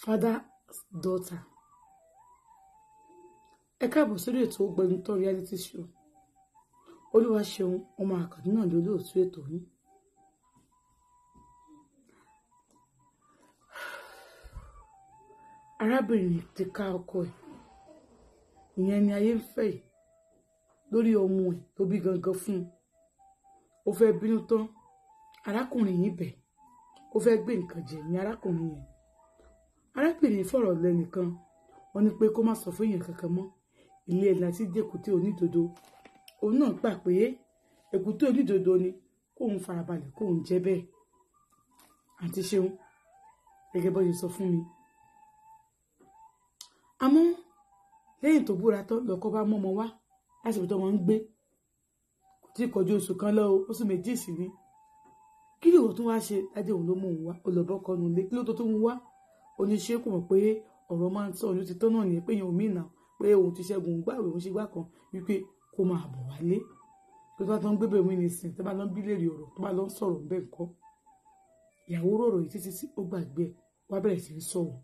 Father's daughter. Ẹ káàbọ̀ sórí ètò Ògbẹ́nutọ́ reality show. Olúwaṣeun ọmọ Àkàndé náà lólóòtú ètò yìí. Arábìnrin ti ká ọkọ ẹ̀. Ìyẹn ni ayé ń fẹ́ lórí ọmọ ẹ̀ tó bí gangan fún un. Ó fẹ́ bínú tán. Arákùnrin yìí bẹ̀. Ó fẹ́ gbé nǹkan jẹ ní arákùnrin yẹn. Arábìnrin fọ̀rọ̀ lẹ́nìkan. Wọ́n ní pé kó má sọ fún èèyàn kankan mọ́. Ilé ẹ̀ láti dé èkúté onídodo. Òun náà gbà pé èkúté onídodo ni kóun farabalẹ̀ kóun jẹ́ bẹ́ẹ̀. Àǹtí Ṣeun gẹ́gẹ́ bó ṣe sọ fún mi. Àmọ́ lẹ́yìn tó búra tán lọ́kọ bá mọ́mọ wá láti ibi tó wọ́n ń gbé. Kò tí ì kọjú oṣù kan lọ oṣù méjì sí ni. Kí ló tún wá ṣe dájú òun ló mú òun wá olùbọ́kọ nù lé kí ló tó tún wá oníṣẹ́ kò mọ̀ pé ọ̀rọ̀ máa ń sọ òun ti tọ́ náà nìyẹn pé èèyàn ò mí nà pé òun ti ṣẹ́gun òun gbàwé òun ṣe gbà kan wípé kó máa bọ̀ wálé tó bá tán gbébẹ̀ mí nìsín tó bá lọ ń bí léèrè ọ̀rọ̀ tó bá lọ ń sọ̀rọ̀ bẹ́ẹ̀ kọ́ ìyàwó rọ̀rọ̀ yìí títí ó gbàgbé wá bẹ̀rẹ̀ sí í sọ̀rọ̀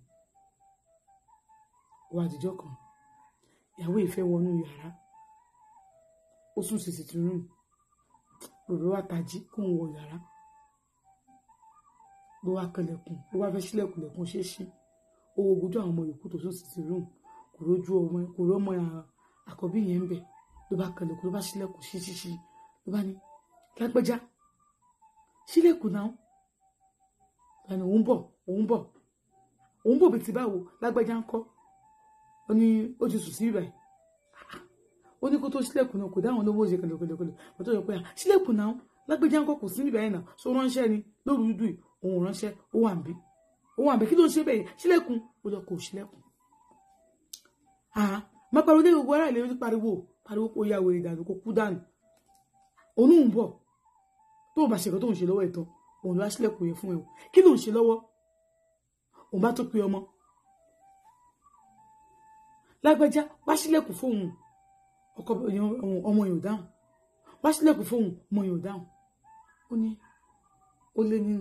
wá àdìjọ́ kan ìyàwó ìfẹ́ wọnú yàrá ó sùn sí sitting room bòbí wá tají kóun wọ yàrá ló wá kẹlẹ̀kùn ló wá fẹ́ sílẹ̀kùnlẹ̀kùn ṣe ṣí owó ojú àwọn ọmọ yòókù tó sùn sitting room kò rójú ọmọ kò rọ́mọ àkọ́bí yẹn ń bẹ̀ ló bá kẹlẹ̀kùn ló bá sílẹ̀kùn ṣí ló bá ní Lágbájá sílẹ̀kùn náà lànà òun bọ̀ bí ti báwo Lágbájá ń kọ́ ó ní ó ti sùn sí ibà ó ní kó tó sílẹ̀kùn náà kò dáhùn lówó ṣe kẹlẹ̀kẹlẹ̀ mo tó yọ pé sílẹ̀kùn náà Lágbájá ń kọ́ kò sí ibà yẹn náà so ránṣẹ́ ni lóru dúdú yìí òun ránṣẹ́ ó wà ń bí kí ló ń ṣe bẹ́ẹ̀ sílẹ̀kùn ó lọ kò sílẹ̀kùn má pariwo dé gbogbo ará ilé ó ti pariwo kó ya wèrè dànù kó kú dànù òun ń bọ̀ tó o bá ṣe nǹkan tó ń ṣe lọ́wọ́ ìtàn òun ló wá sílẹ̀kùn yẹn fún ẹ o kí ló ń ṣe lọ́wọ́ òun bá tó pe ọmọ Lágbájá wá sílẹ̀kùn fóun ọmọ yóò dáhùn wá sílẹ̀kùn fóun ọmọ yóò dáhùn ó ní ó lé ní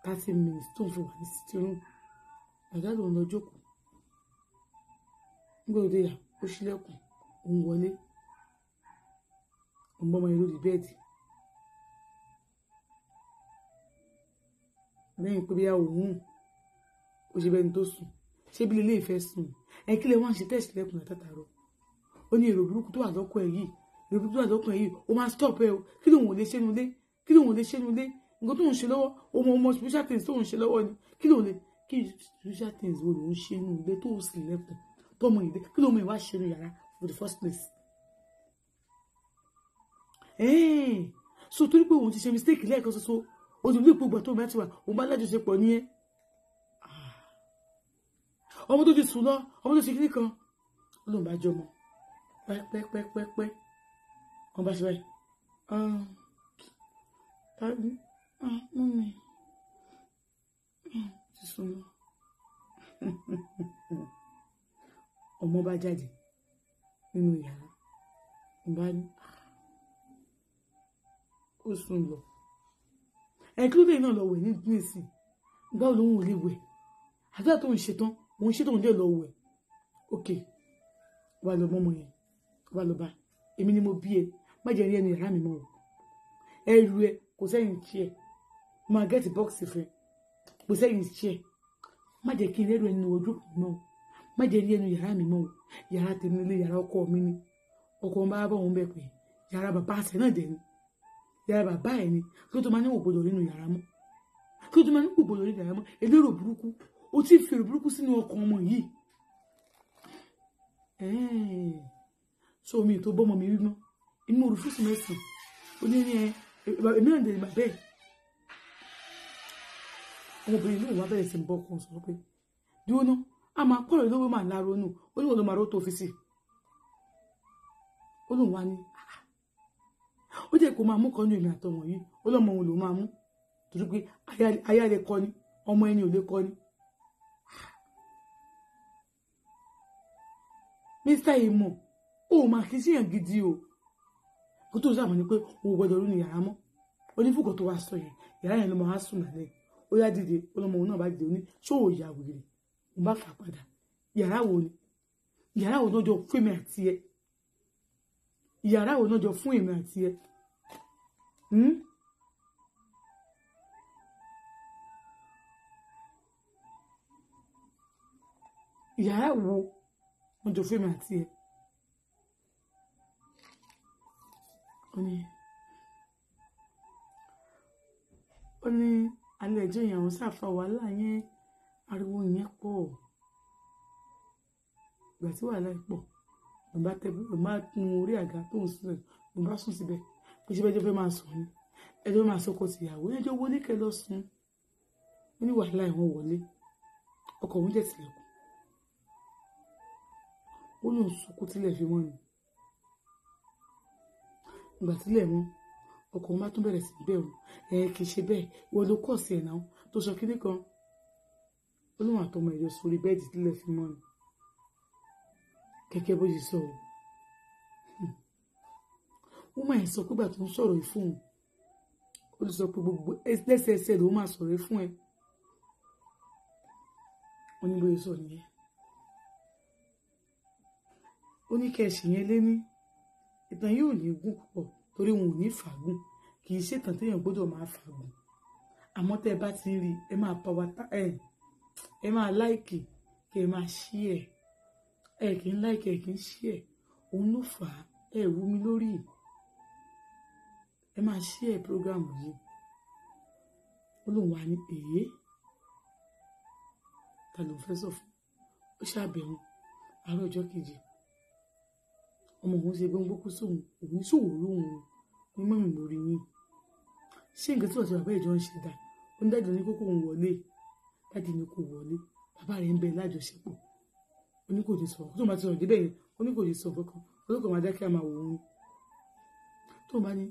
30 minutes tó ń fi wà ní sitting room àdá lòun lọ jókòó nígbà òde yà ó sílẹ̀kùn òun wọlé òun bọ́ ọmọ yẹn lórí bẹ́ẹ̀dì lẹ́yìn pé bíyà òun ó ṣe bẹ́ni tó sùn ṣé bí ilé ìfẹ́ sùn ẹ kí lè wọ́n ṣe tẹ́sí lẹ́kùn látàtàrọ ó ní èrò burúkú tó wà lọ́kọ̀ ẹ̀ yìí ó máa stop ẹ o kí lóun ò lè ṣẹ́nu lé nǹkan tó ń ṣe lọ́wọ́ ọmọ special things tó ń ṣe lọ́wọ́ ni kí special things wo ló ń ṣe nínú ilé tó sì lẹ́kùn tọmọ ìdè kí ló mọ ìwà ṣe ní yàrá for the first place. So torí pé òun ti ṣe mistake lẹ́ẹ̀kan ṣoṣo o ti ní ìpògbà tó mẹ́tì wà òun bá lájọṣepọ̀ ní ẹ́ ọmọ tó ti sùn lọ ọmọ tó ti kí nìkan ló ń bá jọmọ pẹ́pẹ́pẹ́pẹ́ wọ́n bá ṣe báyìí tàbí mọ́mí ti sùn lọ ọmọ bá jáde nínú yàrá ń bá ní ó sùn lọ kí ló dé náà lọ wẹ̀ ní ìsìn báwo ló ń wò lè wẹ̀ àdúrà tó ń ṣetán òun ṣètò òun dé lọ wẹ̀ ok wà lọ mọ́mọ́ yẹn wà lọ bá èmi ni mo bí ẹ má jẹ́ rí ẹnu yàrá mi mọ́ o ẹrù ẹ kò sẹ́yìn tí ẹ máa gẹ́tì bọ́ọ̀sì fẹ́ kò sẹ́yìn tí ẹ má jẹ́ kí n rẹ́rù ẹnu ojú mọ́ o má jẹ́ rí ẹnu yàrá mi mọ́ o yàrá tèmi nílé yàrá ọkọ mi ni ọkọ bá bọ̀ wọn bẹ̀ pé yàrá bàbá àṣẹ náà dẹ̀ ni yàrá bàbá ẹ̀ ni kí ló tó máa ní ògbódò nínú yàrá mọ́ kí ló tó máa ní ògbódò nínú yàrá mọ́ elérò burúkú o ti fèrè burúkú sínú ọkàn ọmọ yìí so omi tó bọ́mọ mi rí mọ́ inú òrùfúsù mẹ́sàn ó ní èmi náà dẹ̀ bàbá ẹ̀ ọmọbìnrin náà wà bẹ̀rẹ̀ sí ń bọ́ kan sọ pé dúró náà a máa pọ̀rọ̀ lówó máa láàárọ̀ nù ó ní wọn ló máa rótó fi sí ó lóun wá ní ó jẹ́ kó máa mú kan ní èmi àtọmọ yìí ó lọ́mọ òun ló máa mú torí pé aya lè kọ́ ni ọmọ ẹni ò lè kọ́ ni. Mr. Imo ó máa kí síyàn gidi o kó tó sábà ní pé òun gbọ́dọ̀ rí ní yàrá mọ́ onífúkọ̀ tó wá sọ yẹn yàrá yẹn ló máa sùn lálẹ́ ó yá dìde ọlọ́mọ òun náà bá dìde ó ní ṣó ò yà wèrè òun bá fà padà yàrá wo ni yàrá wo lọ́jọ́ fún èmi àti ẹ yàrá wo lọ́jọ́ fún èmi àti ẹ yàrá wo lọ́jọ́ fún èmi àti ẹ ó ní alẹ́ ẹjọ́ yẹn àwọn sáfà wàhálà yẹn ariwo yẹn pọ̀ ìgbà tí wàhálà yẹn pọ̀ mo bá kun orí àga tó ń sùn mo bá sùn síbẹ̀ bó ṣe bẹ́jọ́ fẹ́ máa sùn ni ẹjọ́ máa sọkọ tìyàwó ẹjọ́ wọlé kẹ lọ sùn ó ní wàhálà yẹn wọ́n wọlé ọkọ̀ òun jẹ́ tilẹ̀kùn ó lóun sunkún tílẹ̀ fi mọ́ ni ìgbà tílẹ̀ mọ́ ọkọ̀ òun bá tún bẹ̀rẹ̀ sí bẹ́ẹ̀ o kì í ṣe bẹ́ẹ̀ wọ́n ló kọ̀ sí ẹ̀ náà tó sọ kíní kan ó lóun àtọmọ ẹ̀yọ sórí bẹ́ẹ̀dì tílẹ̀ fi mọ́ ni kẹ̀kẹ́ bó ṣe sọ ó máa ń sọ pé gbà tó ń sọ̀rọ̀ yìí fún un ó lè sọ pé gbogbo lẹ́sẹẹsẹ ló máa sọ̀rọ̀ yìí fún ẹ wọ́n ní bóyá sọ nìyẹn ó ní kẹ̀sì yẹn lé ní ìtàn yóò ní gùn púpọ̀ torí wọn ò ní fàágùn kì í ṣètàn téèyàn gbọ́dọ̀ máa fàágùn àmọ́ tẹ́ ẹ bá ti ń rí ẹ máa pàwátá ẹ máa láìkì kí ẹ máa ṣí ẹ kì í láìkì ẹ kì í ṣí ẹ òun ló fà á ẹ wú mi lórí ẹ máa ṣí ẹ prógrámù yìí ó lóun wà ní èyí ta ló fẹ́ sọ fún ó ṣàbẹ̀wò àárọ̀ ọjọ́ kejì ọmọ òun ṣe bí wọn gbókú sóhun òun ṣòwò lóhun ní mọ́mì lórí yín ṣé nǹkan tí wọ́n ti bàbá ìjọ ń ṣe dà ó ní dájú ní kókó òun wọlé dájú ní kò wọlé bàbá rẹ̀ ń bẹ lájọṣepọ̀ ó ní kò ní sọ̀rọ̀ tó máa ti sọ̀rọ̀ débẹ̀ yẹn ó ní kò ní sọ̀rọ̀ kankan olókùn máa dákẹ́ àmà òun ni tó bá ní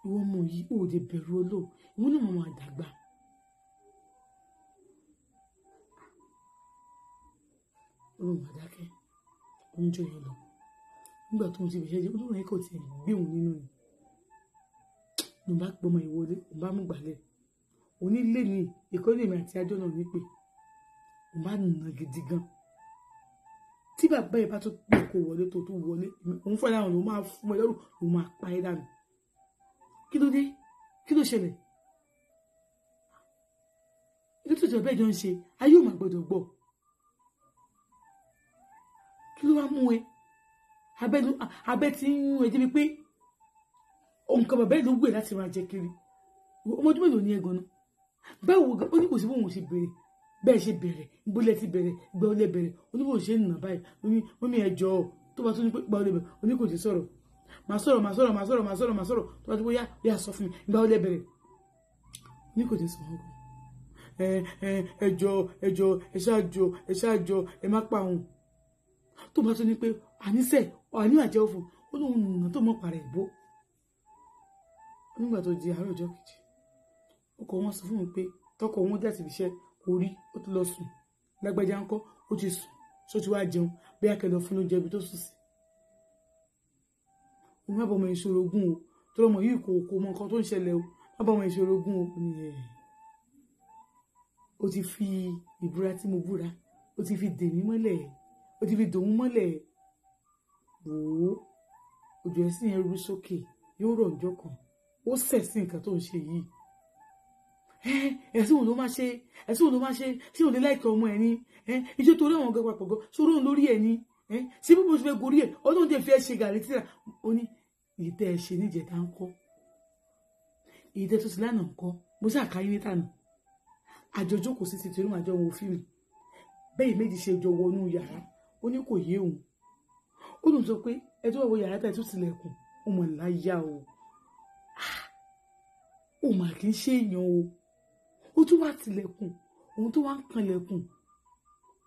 ìwọ ọmọ yìí ó lè bẹ̀rù olóò ìwọ náà máa dàgbà olóhùn máa dákẹ́ oúnjẹ yẹn lọ nígbà tó ń ti bẹ̀ṣẹ́ jẹ́ olóhùn ẹ̀kọ́ ti gbé òun nínú ni ló bá pọmọ ìwọlé ló bá mú gbàlẹ̀ onílé ní ìkọ́lé mi àti ajọ́ náà nípè ló bá nà gidi gan tí bàbá ẹ̀ bá tó pè kó wọlé tó tó wọlé òun fẹ́ láwọn ló máa fún ẹ lọ́rùn ló máa pa ẹ́ dànù kí ló dé kí ló ṣẹlẹ̀ ilé tó jẹ́ bẹ́ẹ̀ jọ ń ṣe ayé ò máa gbọ́dọ̀ gbọ́ kí ló wá mú ẹ abẹ́ tí ń yún ẹ débi pé nǹkan bàbá ẹ̀ ló gbé láti máa jẹ kiri ọmọdé mélòó ní ẹ̀gàn náà báwo ó ní kò sí bóun ṣe bẹ̀rẹ̀ bẹ́ẹ̀ ṣe bẹ̀rẹ̀ ìgbólẹ̀ ti bẹ̀rẹ̀ ìgbà olè bẹ̀rẹ̀ oníbò ṣe ń nà báyìí oní ẹjọ́ tó bá tún ní pé ìgbà olè bẹ̀rẹ̀ oní kò ti sọ̀rọ̀ máa sọ̀rọ̀ tó bá tún bóyá yà sọ fún mi ìgbà olè bẹ̀rẹ̀ oní kò ti sọ̀rọ̀ ẹjọ́ ẹ ṣáàjọ ẹ má pa òun tó bá tún ní pé àníṣe àní àjẹ́ òfò ó lóun nà tó mọ̀ pàrẹ̀ ìbò nígbà tó di àárọ̀ ọjọ́ kejì ọkọ wọn sọ fún mi pé tọkọ wọn jáde ibiṣẹ́ kò rí ó tún lọ sùn lágbájá ńkọ́ ó ti sùn só ti wá jẹun bí akẹlẹ fún ló jẹ ibi tó sùn sí òun má bọ ọmọ ìṣòro ogún o tó lọmọ yìí kò mọ nǹkan tó ń ṣẹlẹ̀ o má bọ ọmọ ìṣòro ogún o ní ó ti fi ìbúra tí mo búra ó ti fi dè mí mọ́lẹ̀ ó ti fi dòun mọ́lẹ̀ wò ó òjò ẹ̀sìn yẹn rú sókè yóò rọ̀ ọjọ́ kan ó sẹ̀ sí nǹkan tó ń ṣe yìí ẹ̀sìn òun ló máa ṣe ṣé òun lè láìka ọmọ ẹ̀ ní ìjọ torí àwọn ọ̀gá papọ̀ gan sórí òun lórí ẹ̀ ní ṣé bí mo ṣe fẹ́ gorí ẹ̀ ọdún tẹ̀ fi ẹ̀ ṣe gàrí tíra ó ní ìtẹ́ ẹ̀ ṣe níjẹta ń kọ́ ìtẹ́ tó ti lánàá ń kọ́ mo ṣàkáyé ní tànà àjọjọ kò sí ti torí màá jọ wo fíìmù bẹ́ẹ̀ méjì ṣe jọ wọnú yàrá ó ní kò yé òun ó lóun sọ pé ẹ tó wà wọ yàrá tẹ̀ tó tilẹ̀kùn ó mọ̀ láyà o ó mà kì í ṣe èèyàn o ó tún wá tilẹ̀kùn òun tó wá ń kanlẹ̀kùn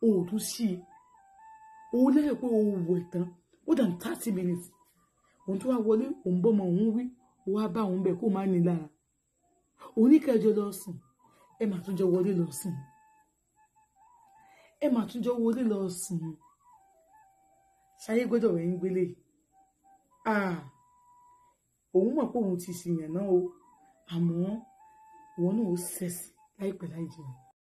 ó tún ṣí i òun lẹ́yìn pé òun wọ̀ tán ó dàn 30 minutes òun tó wá wọlé òun bọ́mọ òun wí ó wá bá òun bẹ̀ kó má ní lára òun ní kẹjọ lọ sùn ẹ mà tún jọ wọlé lọ sùn ṣayé gbọ́dọ̀ rẹ̀ ń gbélé òun mọ̀ pé òun ti ṣìyàn náà o àmọ́ òun náà ó sẹ̀sì láìpẹ́ láì jìnnà.